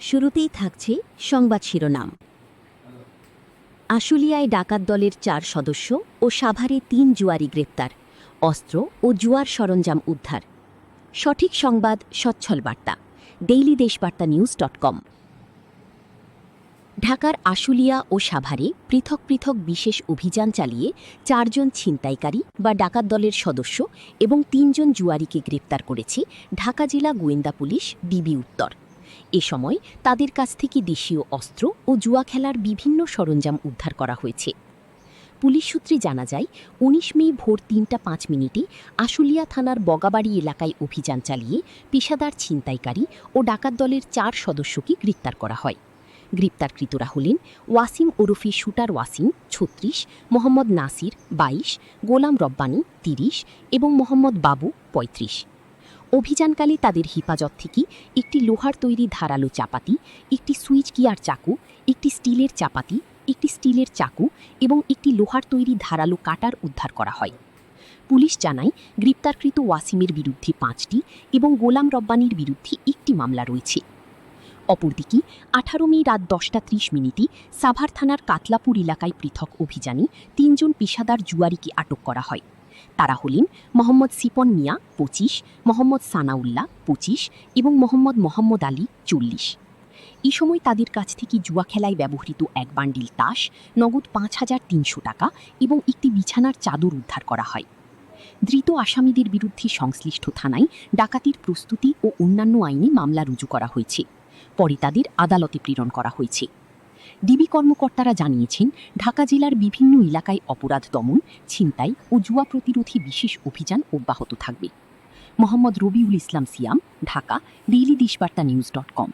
শুরুতেই থাকছে সংবাদ শিরোনাম। আশুলিয়ায় ডাকাত দলের ৪ সদস্য ও সাভারে ৩ জুয়ারি গ্রেপ্তার, অস্ত্র ও জুয়ার সরঞ্জাম উদ্ধার। সঠিক সংবাদ, সচ্ছল বার্তা। ডেইলি দেশবার্তা নিউজ.com। ঢাকার আশুলিয়া ও সাভারে পৃথক পৃথক বিশেষ অভিযান চালিয়ে ৪ জন ছিনতাইকারী বা ডাকাত দলের সদস্য এবং ৩ জন জুয়ারিকে গ্রেপ্তার করেছে ঢাকা জেলা গোয়েন্দা পুলিশ ডিবি উত্তর। এ সময় তাদের কাছ থেকে দেশীয় অস্ত্র ও জুয়া খেলার বিভিন্ন সরঞ্জাম উদ্ধার করা হয়েছে। পুলিশ সূত্রে জানা যায়, ১৯ মে ভোর ৩টা ৫ মিনিটে আশুলিয়া থানার বগাবাড়ি এলাকায় অভিযান চালিয়ে পেশাদার ছিনতাইকারী ও ডাকাত দলের ৪ সদস্যকে গ্রেপ্তার করা হয়। গ্রেপ্তারকৃতরা হলেন ওয়াসিম ওরফে শুটার ওয়াসিম ৩৬, মোহাম্মদ নাসির ২২, গোলাম রব্বানী ৩০ এবং মোহাম্মদ বাবু ৩৫। অভিযানকালে তাদের হেফাজত থেকে একটি লোহার তৈরি ধারালো চাপাতি, একটি সুইচ গিয়ার চাকু, একটি স্টিলের চাপাতি, একটি স্টিলের চাকু এবং একটি লোহার তৈরি ধারালো কাটার উদ্ধার করা হয়। পুলিশ জানায়, গ্রেপ্তারকৃত ওয়াসিমের বিরুদ্ধে ৫টি এবং গোলাম রব্বানীর বিরুদ্ধে একটি মামলা রয়েছে। অপরদিকে ১৮ মে রাত ১০টা ৩০ মিনিটে সাভার থানার কাতলাপুর এলাকায় পৃথক অভিযানে ৩ জন পেশাদার জুয়ারিকে আটক করা হয়। তারা হলেন মোহাম্মদ সিপন মিয়া ২৫, মোহাম্মদ সানাউল্লাহ ২৫ এবং মোহাম্মদ আলী ৪০। এই সময় তাদের কাছ থেকে জুয়া খেলায় ব্যবহৃত এক বান্ডিল তাস, নগদ ৫,৩০০ টাকা এবং একটি বিছানার চাদর উদ্ধার করা হয়। ধৃত আসামিদের বিরুদ্ধে সংশ্লিষ্ট থানায় ডাকাতির প্রস্তুতি ও অন্যান্য আইনে মামলা রুজু করা হয়েছে। পরে তাদের আদালতে প্রেরণ করা হয়েছে। ডিবি কর্মকর্তারা জানিয়েছেন, ঢাকা জেলার বিভিন্ন এলাকায় অপরাধ দমন, ছিনতাই ও জুয়া প্রতিরোধী বিশেষ অভিযান অব্যাহত থাকবে। মোহাম্মদ রবিউল ইসলাম সিয়াম, ঢাকা, ডেইলি দেশবার্তা নিউজ.com।